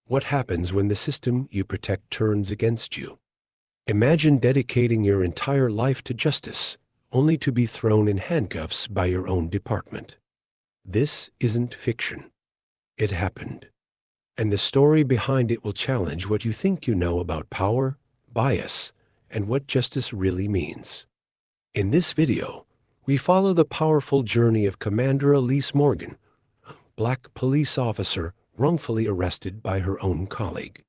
What happens when the system you protect turns against you? Imagine dedicating your entire life to justice, only to be thrown in handcuffs by your own department. This isn't fiction. It happened. And the story behind it will challenge what you think you know about power, bias, and what justice really means. In this video, we follow the powerful journey of Commander Elise Morgan, Black police officer wrongfully arrested by her own colleague.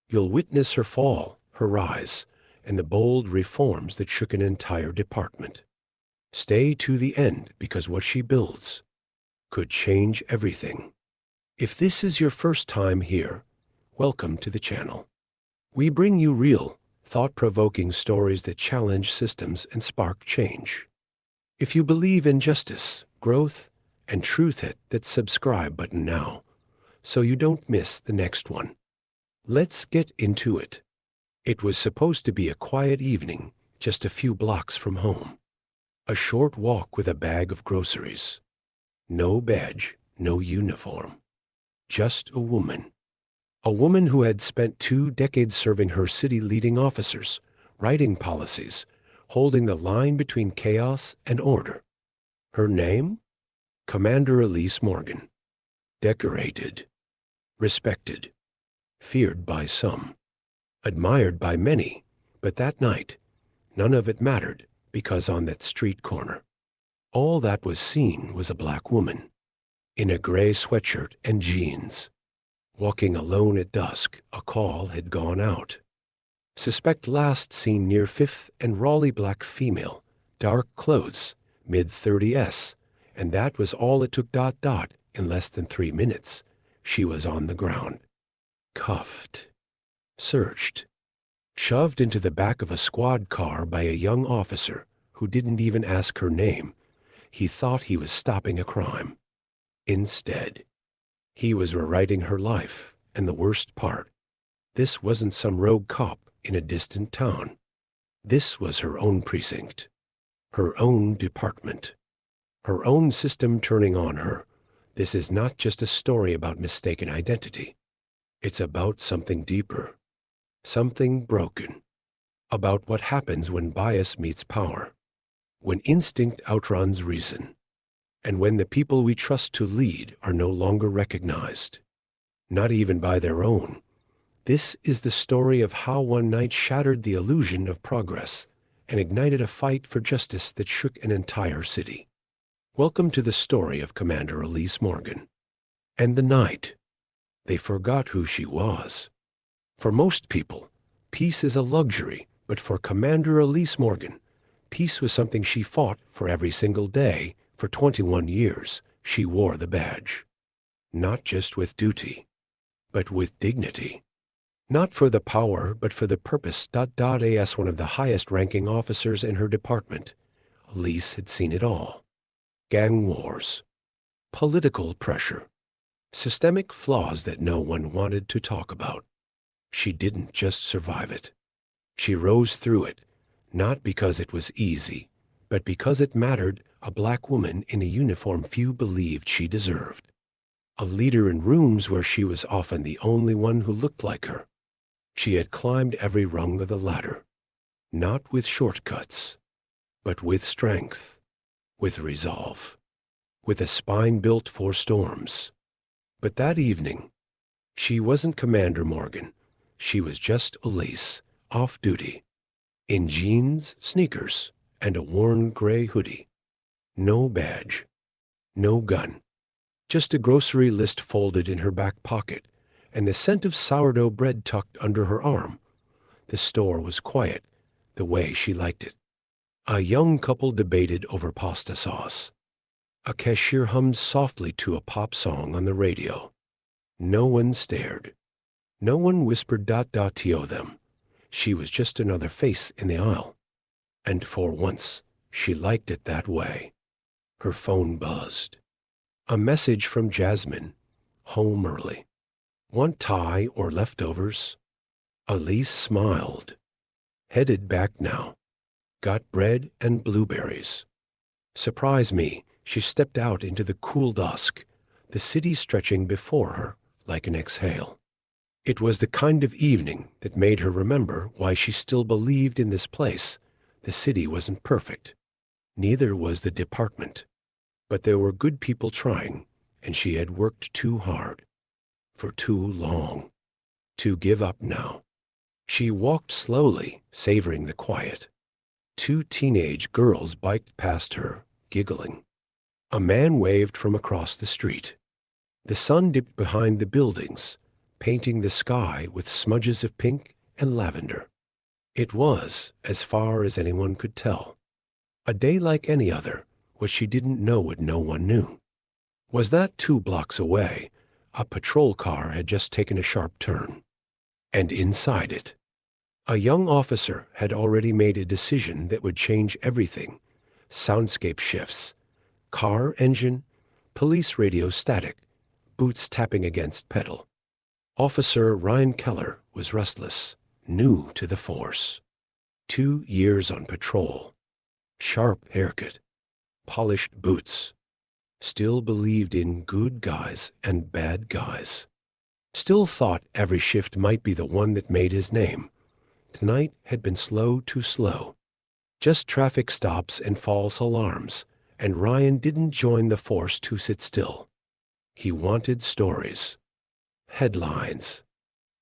You'll witness her fall, her rise, and the bold reforms that shook an entire department. Stay to the end because what she builds could change everything. If this is your first time here, welcome to the channel. We bring you real, thought-provoking stories that challenge systems and spark change. If you believe in justice, growth, and truth, hit that subscribe button now so you don't miss the next one. Let's get into it. It was supposed to be a quiet evening, just a few blocks from home. A short walk with a bag of groceries. No badge, no uniform. Just a woman. A woman who had spent 2 decades serving her city leading officers, writing policies, holding the line between chaos and order. Her name? Commander Elise Morgan. Decorated. Respected. Feared by some. Admired by many. But that night, none of it mattered, because on that street corner, all that was seen was a black woman, in a gray sweatshirt and jeans. Walking alone at dusk, a call had gone out. Suspect last seen near 5th and Raleigh, black female, dark clothes, mid-30s, and that was all it took. In less than 3 minutes, she was on the ground. Cuffed. Searched. Shoved into the back of a squad car by a young officer who didn't even ask her name. He thought he was stopping a crime. Instead, he was rewriting her life, and the worst part, this wasn't some rogue cop in a distant town. This was her own precinct, her own department, her own system turning on her. This is not just a story about mistaken identity. It's about something deeper, something broken, about what happens when bias meets power, when instinct outruns reason, and when the people we trust to lead are no longer recognized, not even by their own. This is the story of how one night shattered the illusion of progress and ignited a fight for justice that shook an entire city. Welcome to the story of Commander Elise Morgan. And the night they forgot who she was. For most people, peace is a luxury, but for Commander Elise Morgan, peace was something she fought for every single day. For 21 years, she wore the badge. Not just with duty, but with dignity. Not for the power, but for the purpose. As one of the highest-ranking officers in her department, Elise had seen it all. Gang wars, political pressure, systemic flaws that no one wanted to talk about. She didn't just survive it. She rose through it, not because it was easy, but because it mattered. A black woman in a uniform few believed she deserved. A leader in rooms where she was often the only one who looked like her. She had climbed every rung of the ladder, not with shortcuts, but with strength, with resolve, with a spine built for storms. But that evening, she wasn't Commander Morgan. She was just Elise, off duty, in jeans, sneakers, and a worn gray hoodie. No badge, no gun, just a grocery list folded in her back pocket, and the scent of sourdough bread tucked under her arm. The store was quiet, the way she liked it. A young couple debated over pasta sauce. A cashier hummed softly to a pop song on the radio. No one stared. No one whispered to them. She was just another face in the aisle. And for once, she liked it that way. Her phone buzzed. A message from Jasmine. Home early. Want tie or leftovers? Elise smiled. Headed back now. Got bread and blueberries. Surprise me, she stepped out into the cool dusk, the city stretching before her like an exhale. It was the kind of evening that made her remember why she still believed in this place. The city wasn't perfect. Neither was the department. But there were good people trying, and she had worked too hard. For too long. To give up now. She walked slowly, savoring the quiet. Two teenage girls biked past her, giggling. A man waved from across the street. The sun dipped behind the buildings, painting the sky with smudges of pink and lavender. It was, as far as anyone could tell, a day like any other. What she didn't know what no one knew was that 2 blocks away, a patrol car had just taken a sharp turn. And inside it, a young officer had already made a decision that would change everything. Soundscape shifts, car engine, police radio static, boots tapping against pedal. Officer Ryan Keller was restless, new to the force. 2 years on patrol. Sharp haircut, polished boots. Still believed in good guys and bad guys. Still thought every shift might be the one that made his name. Tonight had been too slow. Just traffic stops and false alarms, and Ryan didn't join the force to sit still. He wanted stories. Headlines.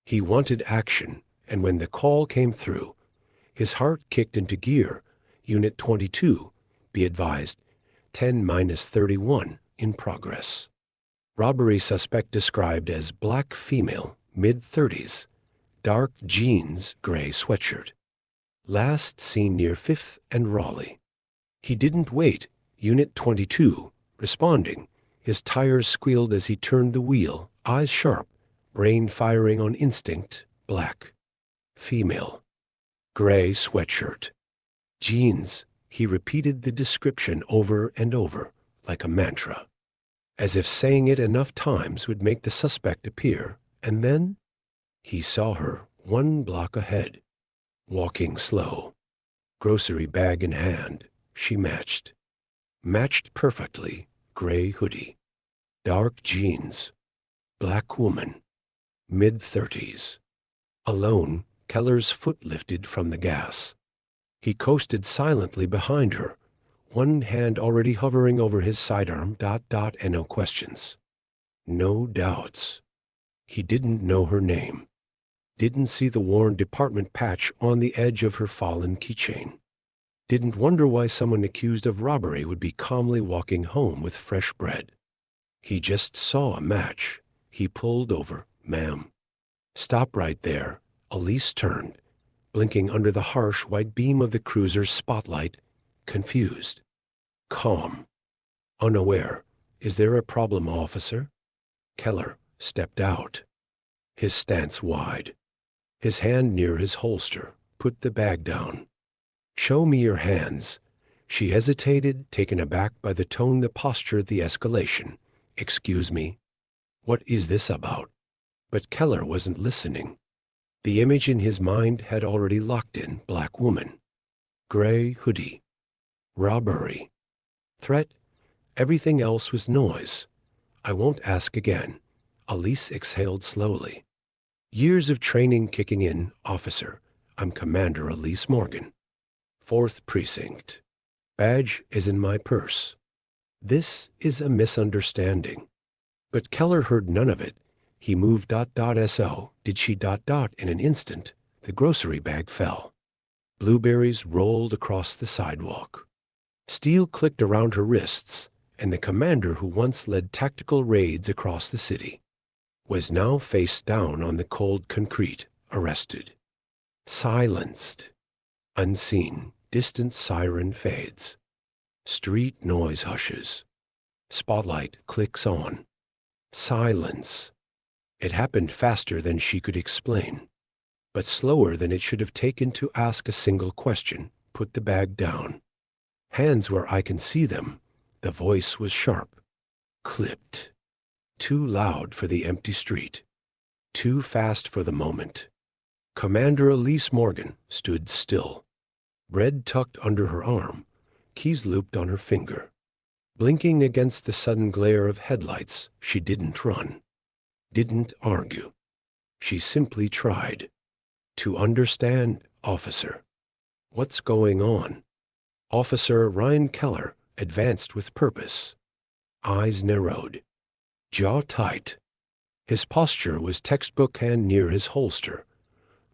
He wanted action, and when the call came through, his heart kicked into gear. Unit 22, be advised, 10-31 in progress. Robbery suspect described as black female, mid-30s, dark jeans, gray sweatshirt. Last seen near 5th and Raleigh. He didn't wait. Unit 22, responding. His tires squealed as he turned the wheel, eyes sharp, brain firing on instinct. Black. Female. Gray sweatshirt. Jeans. He repeated the description over and over, like a mantra, as if saying it enough times would make the suspect appear, and then he saw her 1 block ahead, walking slow, grocery bag in hand. She matched perfectly. Gray hoodie, dark jeans, black woman, mid-30s. Alone, Keller's foot lifted from the gas. He coasted silently behind her, one hand already hovering over his sidearm. And no questions. No doubts. He didn't know her name. Didn't see the worn department patch on the edge of her fallen keychain. Didn't wonder why someone accused of robbery would be calmly walking home with fresh bread. He just saw a match. He pulled over. Ma'am. Stop right there. Elise turned, blinking under the harsh white beam of the cruiser's spotlight, confused. Calm. Unaware. Is there a problem, officer? Keller stepped out, his stance wide, his hand near his holster. Put the bag down. Show me your hands. She hesitated, taken aback by the tone, the posture, the escalation. Excuse me. What is this about? But Keller wasn't listening. The image in his mind had already locked in. Black woman. Gray hoodie. Robbery. Threat. Everything else was noise. I won't ask again. Elise exhaled slowly. Years of training kicking in, officer. I'm Commander Elise Morgan. 4th Precinct. Badge is in my purse. This is a misunderstanding. But Keller heard none of it. He moved. So, did she? In an instant, the grocery bag fell. Blueberries rolled across the sidewalk. Steel clicked around her wrists, and the commander who once led tactical raids across the city was now face down on the cold concrete, arrested. Silenced. Unseen, distant siren fades. Street noise hushes. Spotlight clicks on. Silence. It happened faster than she could explain, but slower than it should have taken to ask a single question. Put the bag down. Hands where I can see them. The voice was sharp. Clipped. Too loud for the empty street. Too fast for the moment. Commander Elise Morgan stood still. Bread tucked under her arm, keys looped on her finger. Blinking against the sudden glare of headlights, she didn't run. Didn't argue. She simply tried to understand, officer. What's going on? Officer Ryan Keller advanced with purpose. Eyes narrowed, jaw tight. His posture was textbook hand near his holster.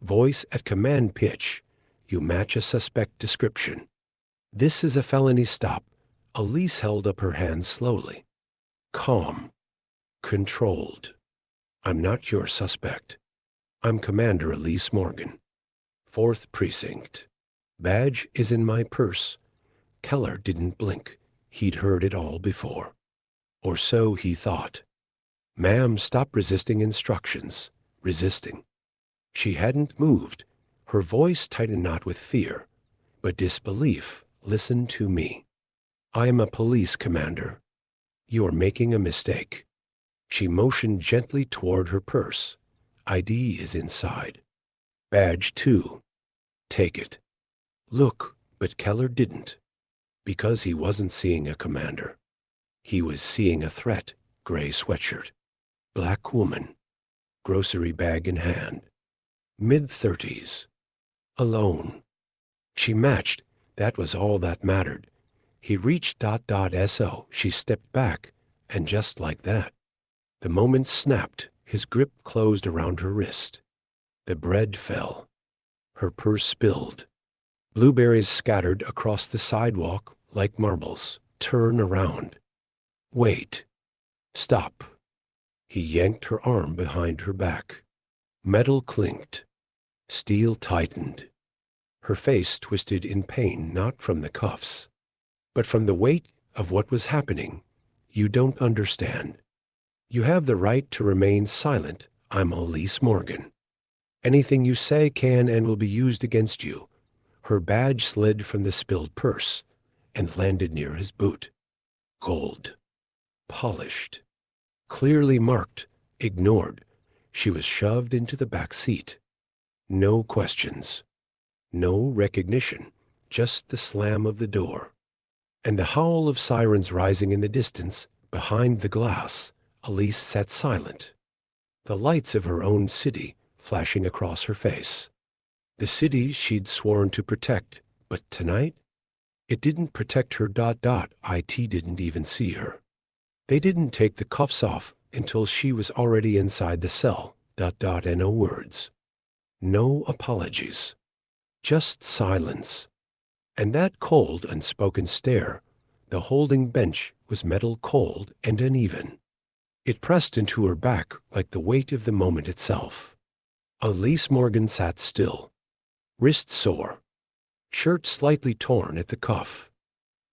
Voice at command pitch. You match a suspect description. This is a felony stop. Elise held up her hands slowly. Calm. Controlled. I'm not your suspect. I'm Commander Elise Morgan. 4th Precinct. Badge is in my purse. Keller didn't blink. He'd heard it all before. Or so he thought. Ma'am, stop resisting instructions. Resisting. She hadn't moved, her voice tightened not with fear, but disbelief. Listen to me. I am a police commander. You are making a mistake. She motioned gently toward her purse. ID is inside. Badge 2. Take it. Look, but Keller didn't. Because he wasn't seeing a commander. He was seeing a threat. Gray sweatshirt. Black woman. Grocery bag in hand. Mid-30s. Alone. She matched. That was all that mattered. He reached ... So she stepped back, and just like that, the moment snapped. His grip closed around her wrist. The bread fell. Her purse spilled. Blueberries scattered across the sidewalk like marbles. Turn around. Wait. Stop. He yanked her arm behind her back. Metal clinked. Steel tightened. Her face twisted in pain, not from the cuffs, but from the weight of what was happening. You don't understand. You have the right to remain silent. I'm Elise Morgan. Anything you say can and will be used against you. Her badge slid from the spilled purse and landed near his boot. Gold. Polished. Clearly marked. Ignored. She was shoved into the back seat. No questions. No recognition. Just the slam of the door. And the howl of sirens rising in the distance. Behind the glass, Elise sat silent. The lights of her own city flashing across her face. The city she'd sworn to protect, but tonight? It didn't protect her. IT didn't even see her. They didn't take the cuffs off until she was already inside the cell. And no words. No apologies. Just silence. And that cold, unspoken stare. The holding bench was metal cold and uneven. It pressed into her back like the weight of the moment itself. Elise Morgan sat still. Wrist sore. Shirt slightly torn at the cuff.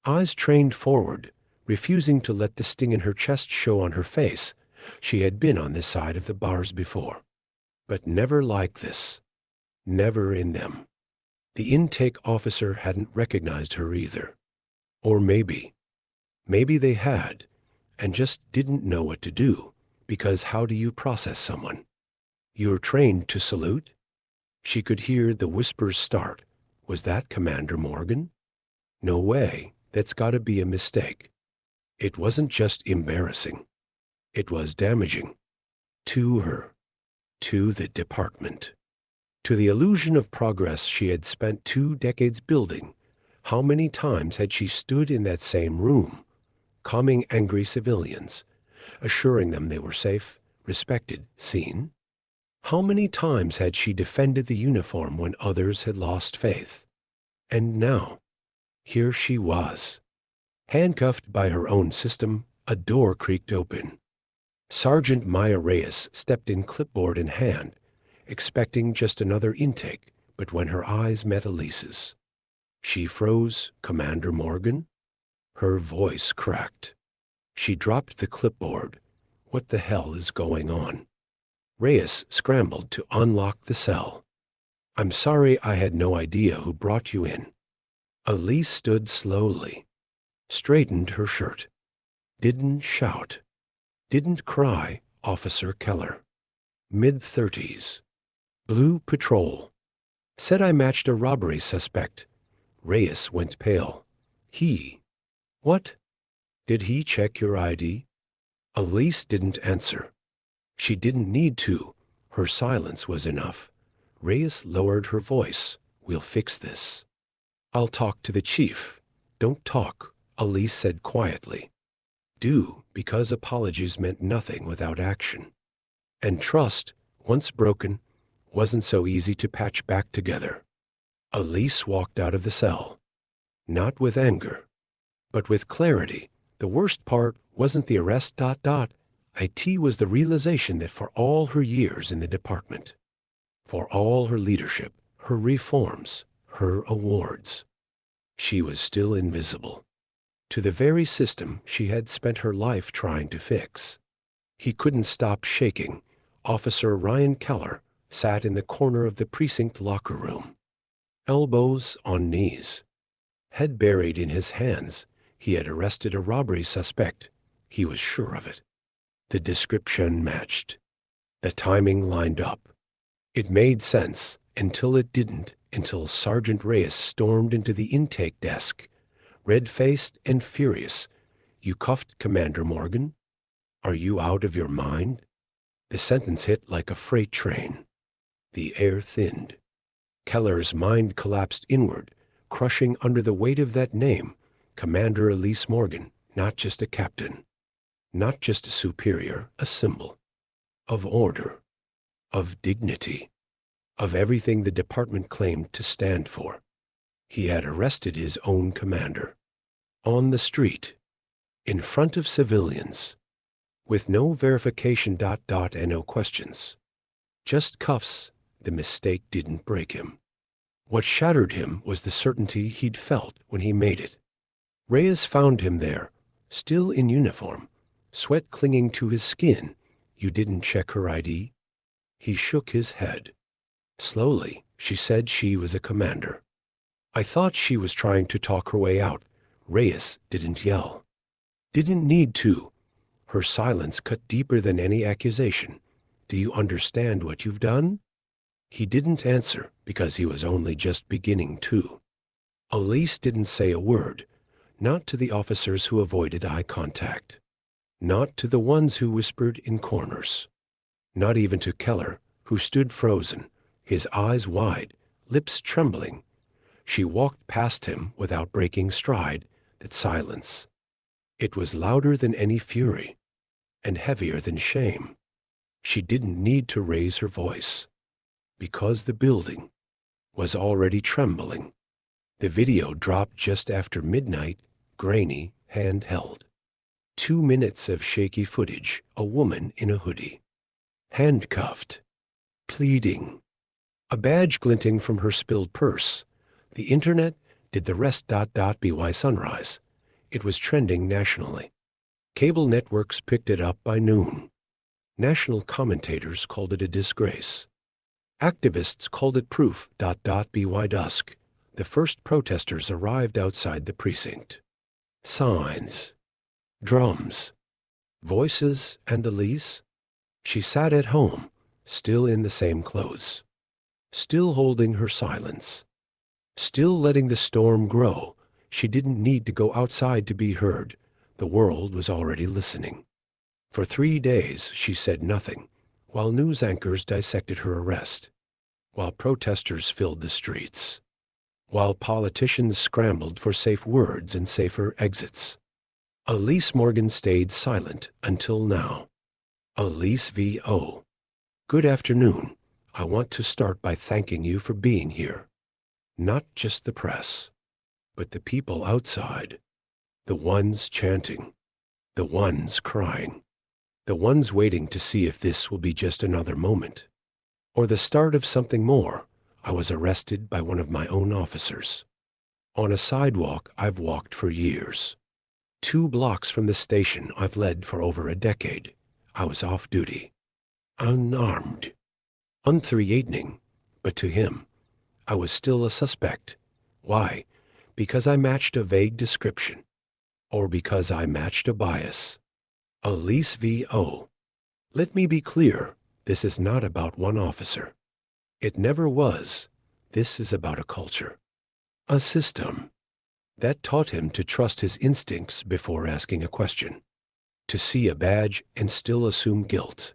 Eyes trained forward, refusing to let the sting in her chest show on her face. She had been on this side of the bars before. But never like this. Never in them. The intake officer hadn't recognized her either. Or maybe they had, and just didn't know what to do, because how do you process someone? You're trained to salute? She could hear the whispers start. Was that Commander Morgan? No way, that's gotta be a mistake. It wasn't just embarrassing. It was damaging. To her. To the department. To the illusion of progress she had spent 2 decades building. How many times had she stood in that same room, calming angry civilians, assuring them they were safe, respected, seen? How many times had she defended the uniform when others had lost faith? And now, here she was. Handcuffed by her own system, a door creaked open. Sergeant Maya Reyes stepped in, clipboard in hand, expecting just another intake, but when her eyes met Elise's, she froze. Commander Morgan? Her voice cracked. She dropped the clipboard. What the hell is going on? Reyes scrambled to unlock the cell. I'm sorry, I had no idea who brought you in. Elise stood slowly, straightened her shirt. Didn't shout. Didn't cry. Officer Keller. Mid-30s. Blue patrol. Said I matched a robbery suspect. Reyes went pale. He. What? Did he check your ID? Elise didn't answer. She didn't need to. Her silence was enough. Reyes lowered her voice. "We'll fix this." "I'll talk to the chief." "Don't talk," Elise said quietly. "Do, because apologies meant nothing without action. And trust, once broken, wasn't so easy to patch back together." Elise walked out of the cell. Not with anger, but with clarity. The worst part wasn't the arrest. It was the realization that for all her years in the department, for all her leadership, her reforms, her awards, she was still invisible to the very system she had spent her life trying to fix. He couldn't stop shaking. Officer Ryan Keller sat in the corner of the precinct locker room, elbows on knees, head buried in his hands. He had arrested a robbery suspect. He was sure of it. The description matched. The timing lined up. It made sense until it didn't, until Sergeant Reyes stormed into the intake desk, red-faced and furious. "You cuffed Commander Morgan? Are you out of your mind?" The sentence hit like a freight train. The air thinned. Keller's mind collapsed inward, crushing under the weight of that name. Commander Elise Morgan, not just a captain, not just a superior, a symbol of order, of dignity, of everything the department claimed to stand for. He had arrested his own commander. On the street, in front of civilians, with no verification, and no questions. Just cuffs. The mistake didn't break him. What shattered him was the certainty he'd felt when he made it. Reyes found him there, still in uniform, sweat clinging to his skin. "You didn't check her ID?" He shook his head. Slowly, she said she was a commander. "I thought she was trying to talk her way out." Reyes didn't yell. Didn't need to. Her silence cut deeper than any accusation. "Do you understand what you've done?" He didn't answer because he was only just beginning to. Elise didn't say a word, not to the officers who avoided eye contact, not to the ones who whispered in corners, not even to Keller, who stood frozen, his eyes wide, lips trembling. She walked past him without breaking stride. That silence. It was louder than any fury, and heavier than shame. She didn't need to raise her voice, because the building was already trembling. The video dropped just after midnight, grainy, handheld. 2 minutes of shaky footage, a woman in a hoodie, handcuffed, pleading, a badge glinting from her spilled purse. The internet did the rest. By sunrise, it was trending nationally. Cable networks picked it up by noon. National commentators called it a disgrace. Activists called it proof. By dusk, the first protesters arrived outside the precinct. Signs, drums, voices, and Elise. She sat at home, still in the same clothes, still holding her silence, still letting the storm grow. She didn't need to go outside to be heard. The world was already listening. For 3 days she said nothing, while news anchors dissected her arrest, while protesters filled the streets, while politicians scrambled for safe words and safer exits. Elise Morgan stayed silent until now. Elise V.O. "Good afternoon. I want to start by thanking you for being here. Not just the press, but the people outside. The ones chanting, the ones crying, the ones waiting to see if this will be just another moment, or the start of something more. I was arrested by one of my own officers. On a sidewalk I've walked for years. 2 blocks from the station I've led for over a decade. I was off duty, unarmed, unthreatening, but to him, I was still a suspect. Why? Because I matched a vague description, or because I matched a bias. Elise V.O. Let me be clear, this is not about one officer. It never was. This is about a culture, a system, that taught him to trust his instincts before asking a question, to see a badge and still assume guilt,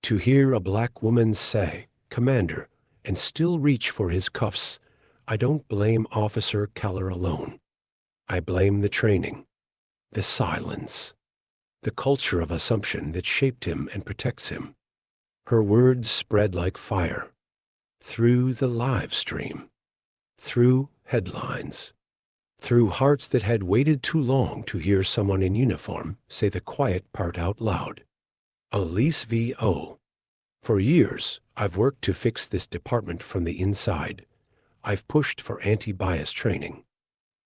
To hear a black woman say, "Commander," and still reach for his cuffs, I don't blame Officer Keller alone. I blame the training, the silence, the culture of assumption that shaped him and protects him. Her words spread like fire, through the live stream, through headlines, through hearts that had waited too long to hear someone in uniform say the quiet part out loud. Elise V.O. For years, I've worked to fix this department from the inside. I've pushed for anti-bias training,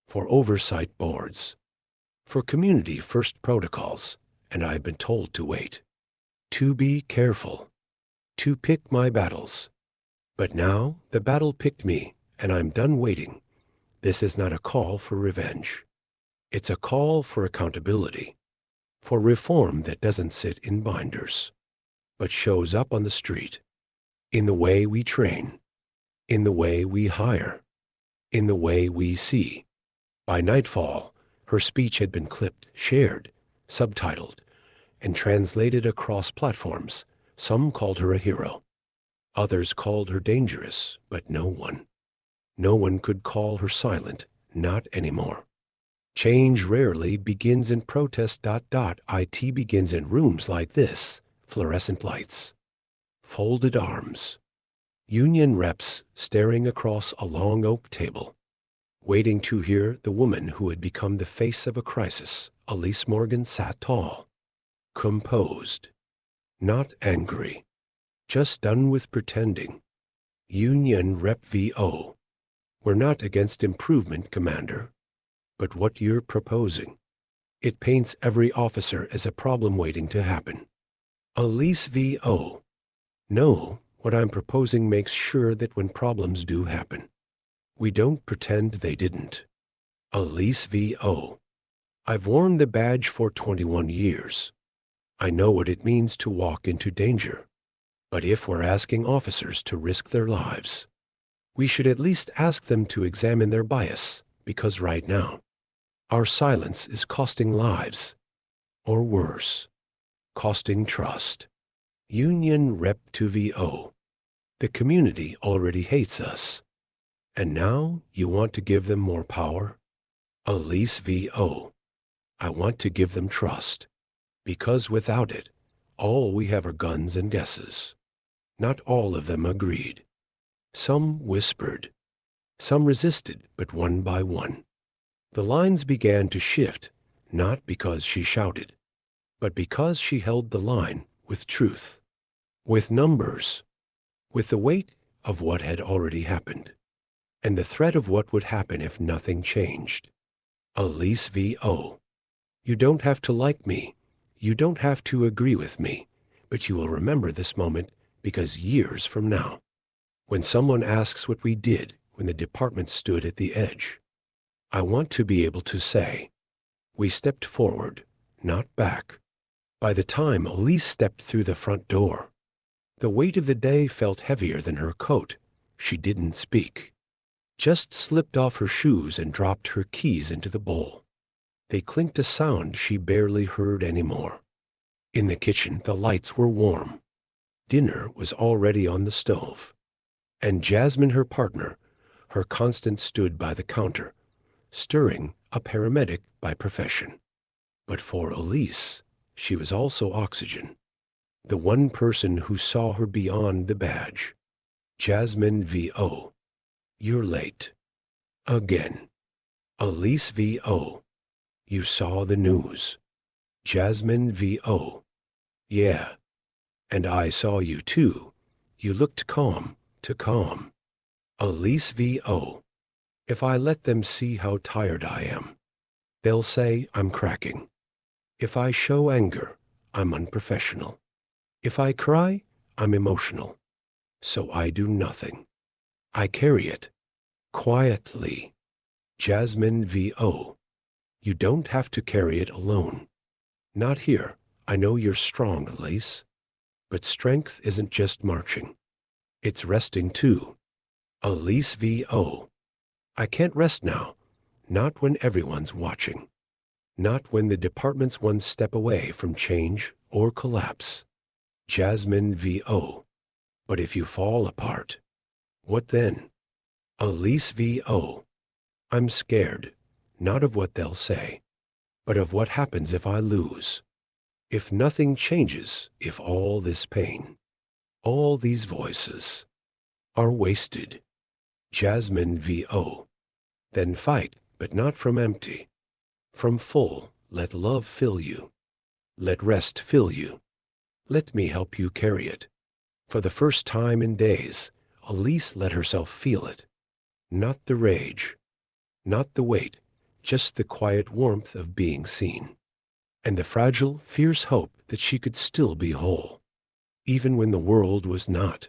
for oversight boards, for community-first protocols, and I've been told to wait, to be careful, to pick my battles. But now the battle picked me, and I'm done waiting. This is not a call for revenge. It's a call for accountability, for reform that doesn't sit in binders, but shows up on the street, in the way we train, in the way we hire, in the way we see. By nightfall, her speech had been clipped, shared, subtitled, and translated across platforms. Some called her a hero. Others called her dangerous, but no one could call her silent, not anymore. Change rarely begins in protest. It begins in rooms like this, fluorescent lights, folded arms, union reps staring across a long oak table, waiting to hear the woman who had become the face of a crisis. Elise Morgan sat tall, composed, not angry, just done with pretending. Union Rep VO. We're not against improvement, Commander, but what you're proposing, it paints every officer as a problem waiting to happen. Elise VO. No, what I'm proposing makes sure that when problems do happen, we don't pretend they didn't. Elise VO. I've worn the badge for 21 years. I know what it means to walk into danger. But if we're asking officers to risk their lives, we should at least ask them to examine their bias, because right now, our silence is costing lives, or worse, costing trust. Union Rep to VO. The community already hates us. And now you want to give them more power? Elise VO. I want to give them trust, because without it, all we have are guns and guesses. Not all of them agreed. Some whispered. Some resisted, but one by one. The lines began to shift, not because she shouted, but because she held the line with truth, with numbers, with the weight of what had already happened, and the threat of what would happen if nothing changed. Elise V.O. You don't have to like me. You don't have to agree with me, but you will remember this moment, because years from now, when someone asks what we did when the department stood at the edge, I want to be able to say, we stepped forward, not back. By the time Elise stepped through the front door, the weight of the day felt heavier than her coat. She didn't speak, just slipped off her shoes and dropped her keys into the bowl. They clinked a sound she barely heard anymore. In the kitchen, the lights were warm. Dinner was already on the stove. And Jasmine, her partner, her constant, stood by the counter, stirring, a paramedic by profession. But for Elise, she was also oxygen. The one person who saw her beyond the badge. Jasmine V.O. You're late. Again. Elise V.O. You saw the news. Jasmine V.O. Yeah. And I saw you too. You looked calm to calm. Elise V.O. If I let them see how tired I am, they'll say I'm cracking. If I show anger, I'm unprofessional. If I cry, I'm emotional. So I do nothing. I carry it. Quietly. Jasmine V.O. You don't have to carry it alone. Not here. I know you're strong, Elise. But strength isn't just marching. It's resting too. Elise V.O. I can't rest now. Not when everyone's watching. Not when the department's one step away from change or collapse. Jasmine V.O. But if you fall apart, what then? Elise V.O. I'm scared, not of what they'll say, but of what happens if I lose. If nothing changes, if all this pain, all these voices, are wasted. Jasmine V.O. Then fight, but not from empty. From full, let love fill you. Let rest fill you. Let me help you carry it. For the first time in days, Elise let herself feel it. Not the rage, not the weight, just the quiet warmth of being seen. And the fragile, fierce hope that she could still be whole, even when the world was not.